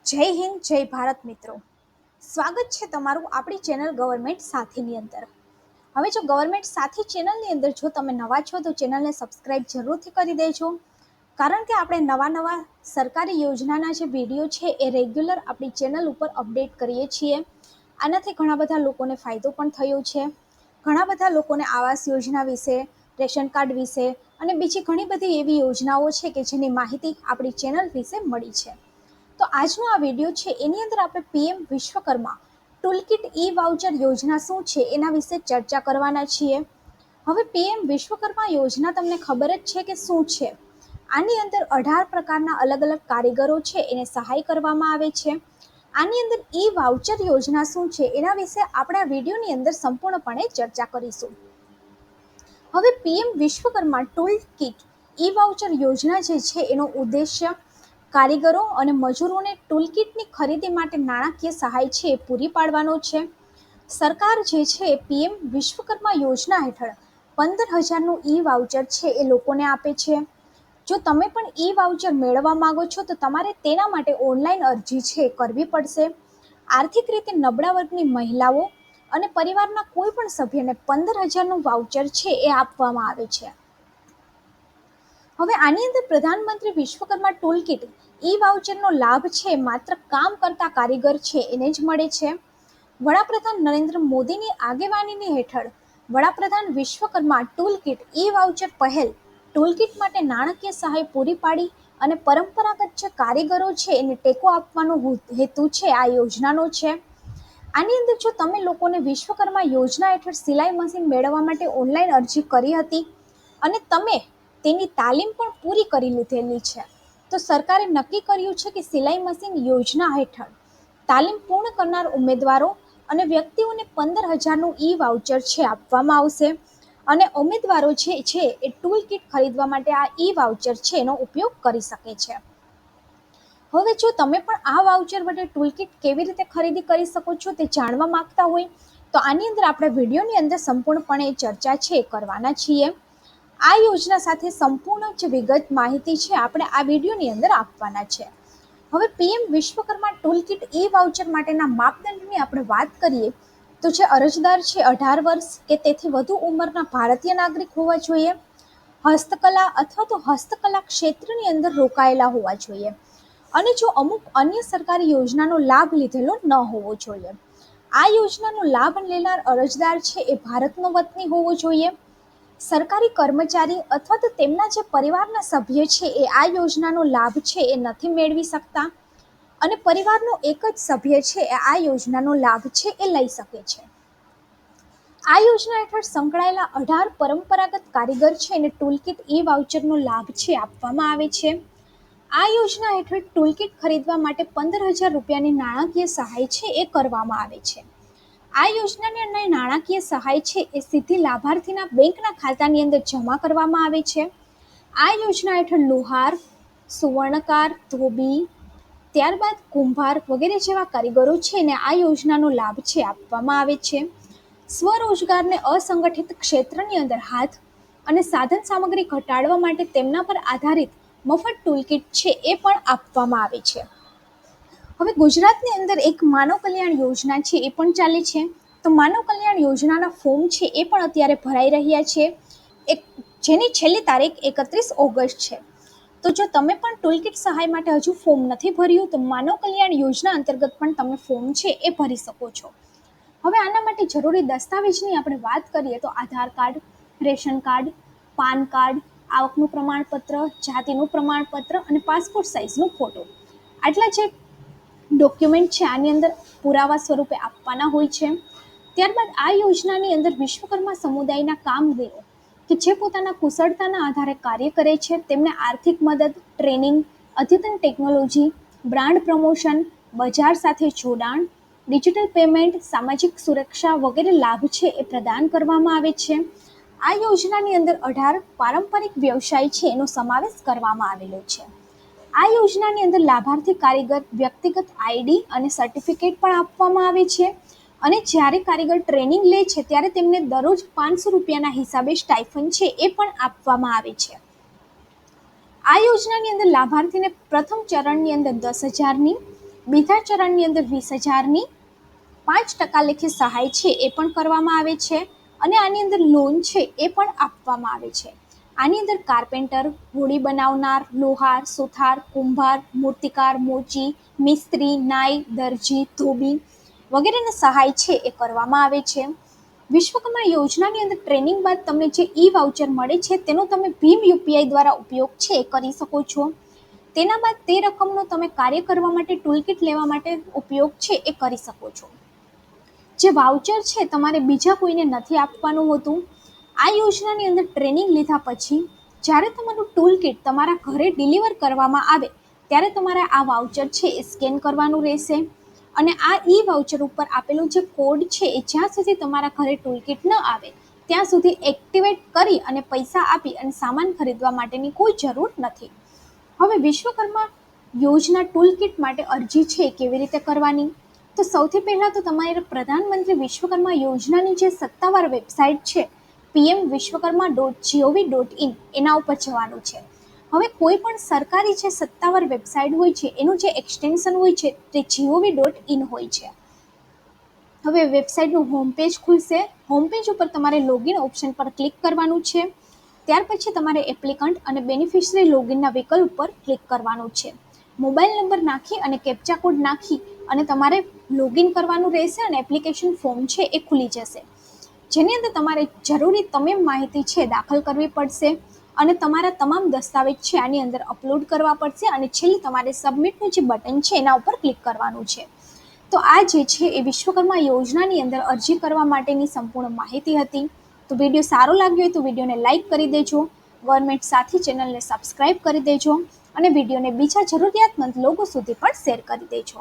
જય હિન્દ જય ભારત મિત્રો, સ્વાગત છે તમારું આપણી ચેનલ ગવર્મેન્ટ સાથીની અંદર. હવે જો ગવર્મેન્ટ સાથી ચેનલની અંદર જો તમે નવા છો તો ચેનલને સબસ્ક્રાઇબ જરૂરથી કરી દેજો, કારણ કે આપણે નવા સરકારી યોજનાના જે વિડીયો છે એ રેગ્યુલર આપણી ચેનલ ઉપર અપડેટ કરીએ છીએ. આનાથી ઘણા બધા લોકોને ફાયદો પણ થયો છે. ઘણા બધા લોકોને આવાસ યોજના વિશે, રેશન કાર્ડ વિશે અને બીજી ઘણી બધી એવી યોજનાઓ છે કે જેની માહિતી આપણી ચેનલ વિશે મળી છે. તો આજનો આ વિડીયો છે એની અંદર આપણે પીએમ વિશ્વકર્મા ટૂલકિટ ઈ વાઉચર યોજના શું છે એના વિશે ચર્ચા કરવાના છીએ. હવે પીએમ વિશ્વકર્મા યોજના તમને ખબર જ છે કે શું છે. આની અંદર 18 પ્રકારના અલગ અલગ કારીગરો છે એને સહાય કરવામાં આવે છે. આની અંદર ઈ વાઉચર યોજના શું છે એના વિશે આપણા વિડીયોની અંદર સંપૂર્ણપણે ચર્ચા કરીશું. હવે પીએમ વિશ્વકર્મા ટૂલ કિટ ઈ વાઉચર યોજના જે છે એનો ઉદ્દેશ્ય કારીગરો અને મજૂરોને ટૂલકિટની ખરીદી માટે નાણાકીય સહાય છે એ પૂરી પાડવાનો છે. સરકાર જે છે પીએમ વિશ્વકર્મા યોજના હેઠળ 15,000નું ઈ વાઉચર છે એ લોકોને આપે છે. જો તમે પણ ઈ વાઉચર મેળવવા માંગો છો તો તમારે તેના માટે ઓનલાઈન અરજી છે કરવી પડશે. આર્થિક રીતે નબળા વર્ગની મહિલાઓ અને પરિવારના કોઈ પણ સભ્યને 15,000નું વાઉચર છે એ આપવામાં આવે છે. હવે આની અંદર પ્રધાનમંત્રી વિશ્વકર્મા ટૂલકિટ ઈ વાઉચરનો લાભ છે માત્ર કામ કરતા કારીગર છે એને જ મળે છે. વડાપ્રધાન નરેન્દ્ર મોદીની આગેવાનીની હેઠળ વડાપ્રધાન વિશ્વકર્મા ટૂલકિટ ઈ વાઉચર પહેલ ટૂલકિટ માટે નાણાકીય સહાય પૂરી પાડી અને પરંપરાગત જે કારીગરો છે એને ટેકો આપવાનો હેતુ છે આ યોજનાનો છે. આની અંદર જો તમે લોકોને વિશ્વકર્મા યોજના હેઠળ સિલાઈ મશીન મેળવવા માટે ઓનલાઈન અરજી કરી હતી અને તમે તેની તાલીમ પણ પૂરી કરી લીધેલી છે, તો સરકારે નક્કી કર્યું છે કે સિલાઈ મશીન યોજના હેઠળ તાલીમ પૂર્ણ કરનાર ઉમેદવારો અને વ્યક્તિઓને 15,000નું ઈ વાઉચર છે આપવામાં આવશે અને ઉમેદવારો છે એ ટૂલ કિટ ખરીદવા માટે આ ઈ વાઉચર છે એનો ઉપયોગ કરી શકે છે. હવે જો તમે પણ આ વાઉચર વડે ટૂલ કિટ કેવી રીતે ખરીદી કરી શકો છો તે જાણવા માંગતા હોય તો આની અંદર આપણે વિડીયોની અંદર સંપૂર્ણપણે ચર્ચા છે કરવાના છીએ. આ યોજના સાથે સંપૂર્ણ જે વિગત માહિતી છે આપણે આ વિડીયોની અંદર આપવાના છે. હવે પીએમ વિશ્વકર્મા ટૂલકિટ ઈ વાઉચર માટેના માપદંડની આપણે વાત કરીએ તો જે અરજદાર છે 18 વર્ષ કે તેથી વધુ ઉંમરના ભારતીય નાગરિક હોવા જોઈએ, હસ્તકલા અથવા તો હસ્તકલા ક્ષેત્રની અંદર રોકાયેલા હોવા જોઈએ અને જો અમુક અન્ય સરકારી યોજનાનો લાભ લીધેલો ન હોવો જોઈએ. આ યોજનાનો લાભ લેનાર અરજદાર છે એ ભારતનો વતની હોવો જોઈએ. સરકારી કર્મચારી અથવા તો તેમના જે પરિવારના સભ્ય છે એ આ યોજનાનો લાભ છે એ નથી મેળવી શકતા અને પરિવારનો એક જ સભ્ય છે એ આ યોજનાનો લાભ છે એ લઈ શકે છે. આ યોજના હેઠળ સંકળાયેલા 18 પરંપરાગત કારીગર છે અને ટૂલકિટ ઈ વાઉચરનો લાભ છે આપવામાં આવે છે. આ યોજના હેઠળ ટૂલકિટ ખરીદવા માટે 15,000 રૂપિયાની નાણાકીય સહાય છે એ કરવામાં આવે છે. આ યોજનાની અંદર નાણાકીય સહાય છે એ સીધી લાભાર્થીના બેંકના ખાતાની અંદર જમા કરવામાં આવે છે. આ યોજના હેઠળ લુહાર, સુવર્ણકાર, ધોબી, ત્યારબાદ કુંભાર વગેરે જેવા કારીગરો છે ને આ યોજનાનો લાભ છે આપવામાં આવે છે. સ્વરોજગારને અસંગઠિત ક્ષેત્રની અંદર હાથ અને સાધન સામગ્રી ઘટાડવા માટે તેમના પર આધારિત મફત ટૂલકિટ છે એ પણ આપવામાં આવે છે. હવે ગુજરાતની અંદર એક માનવ કલ્યાણ યોજના છે એ પણ ચાલે છે. તો માનવ કલ્યાણ યોજનાના ફોર્મ છે એ પણ અત્યારે ભરાઈ રહ્યા છે, જેની છેલ્લી તારીખ 31 ઓગસ્ટ છે. તો જો તમે પણ ટૂલકિટ સહાય માટે હજુ ફોર્મ નથી ભર્યું તો માનવ કલ્યાણ યોજના અંતર્ગત પણ તમે ફોર્મ છે એ ભરી શકો છો. હવે આના માટે જરૂરી દસ્તાવેજની આપણે વાત કરીએ તો Aadhaar card, ration card, PAN card, આવકનું પ્રમાણપત્ર, જાતિનું પ્રમાણપત્ર અને પાસપોર્ટ સાઇઝનો ફોટો, આટલા જે ડોક્યુમેન્ટ છે આની અંદર પુરાવા સ્વરૂપે આપવાના હોય છે. ત્યારબાદ આ યોજનાની અંદર વિશ્વકર્મા સમુદાયના કામદારો કે જે પોતાના કુશળતાના આધારે કાર્ય કરે છે તેમને આર્થિક મદદ, ટ્રેનિંગ, અદ્યતન ટેકનોલોજી, બ્રાન્ડ પ્રમોશન, બજાર સાથે જોડાણ, ડિજિટલ પેમેન્ટ, સામાજિક સુરક્ષા વગેરે લાભ છે એ પ્રદાન કરવામાં આવે છે. આ યોજનાની અંદર 18 પારંપરિક વ્યવસાય છે એનો સમાવેશ કરવામાં આવેલો છે. આ યોજનાની અંદર લાભાર્થી કારીગર વ્યક્તિગત આઈડી અને સર્ટિફિકેટ પણ આપવામાં આવે છે અને જ્યારે કારીગર ટ્રેનિંગ લે છે ત્યારે તેમને દરરોજ 500 રૂપિયાના હિસાબે સ્ટાઇફન છે એ પણ આપવામાં આવે છે. આ યોજનાની અંદર લાભાર્થીને પ્રથમ ચરણની અંદર 10,000ની, બીજા ચરણની અંદર 20,000ની 5% લેખે સહાય છે એ પણ કરવામાં આવે છે અને આની અંદર લોન છે એ પણ આપવામાં આવે છે. આની અંદર કાર્પેન્ટર, હોડી બનાવનાર, લોહાર, સુથાર, કુંભાર, મૂર્તિકાર, મોચી, મિસ્ત્રી, નાઈ, દરજી, ધોબી વગેરેને સહાય છે એ કરવામાં આવે છે. વિશ્વકર્મા યોજનાની અંદર ટ્રેનિંગ બાદ તમને જે ઈ વાઉચર મળે છે તેનો તમે ભીમ યુપીઆઈ દ્વારા ઉપયોગ છે એ કરી શકો છો. તેના બાદ તે રકમનો તમે કાર્ય કરવા માટે ટૂલકિટ લેવા માટે ઉપયોગ છે એ કરી શકો છો. જે વાઉચર છે તમારે બીજા કોઈને નથી આપવાનું હોતું. આ યોજનાની અંદર ટ્રેનિંગ લીધા પછી જ્યારે તમારું ટૂલકિટ તમારા ઘરે ડિલિવર કરવામાં આવે ત્યારે તમારે આ વાઉચર છે એ સ્કેન કરવાનું રહેશે અને આ ઈ વાઉચર ઉપર આપેલો જે કોડ છે એ જ્યાં સુધી તમારા ઘરે ટૂલકિટ ન આવે ત્યાં સુધી એક્ટિવેટ કરી અને પૈસા આપી અને સામાન ખરીદવા માટેની કોઈ જરૂર નથી. હવે વિશ્વકર્મા યોજના ટૂલકિટ માટે અરજી છે કેવી રીતે કરવાની? તો સૌથી પહેલાં તો તમારે પ્રધાનમંત્રી વિશ્વકર્મા યોજનાની જે સત્તાવાર વેબસાઇટ છે pmvishwakarma.gov.in એના ઉપર જવાનું છે. હવે કોઈ પણ સરકારી જે સત્તાવાર વેબસાઇટ હોય છે એનું જે એક્સટેન્શન હોય છે તે gov.in હોય છે. હવે વેબસાઇટનું હોમ પેજ ખુલશે. હોમ પેજ ઉપર તમારે લોગિન ઓપ્શન પર ક્લિક કરવાનું છે. ત્યાર પછી તમારે એપ્લિકન્ટ અને બેનિફિશરી લોગિનના વિકલ્પ પર ક્લિક કરવાનું છે. મોબાઈલ નંબર નાખી અને કેપ્ચા કોડ નાખી અને તમારે લોગિન કરવાનું રહેશે અને એપ્લિકેશન ફોર્મ છે એ ખુલી જશે, જેની અંદર તમારે જરૂરી તમામ માહિતી છે દાખલ કરવી પડશે અને તમારા તમામ દસ્તાવેજ છે આની અંદર અપલોડ કરવા પડશે અને છેલ્લે તમારે સબમિટનું જે બટન છે એના ઉપર ક્લિક કરવાનું છે. તો આ જે છે એ વિશ્વકર્મા યોજનાની અંદર અરજી કરવા માટેની સંપૂર્ણ માહિતી હતી. તો વિડીયો સારો લાગ્યો હોય તો વિડીયોને લાઇક કરી દેજો, ગવર્મેન્ટ સાથી ચેનલને સબસ્ક્રાઇબ કરી દેજો અને વિડીયોને બીજા જરૂરિયાતમંદ લોકો સુધી પણ શેર કરી દેજો.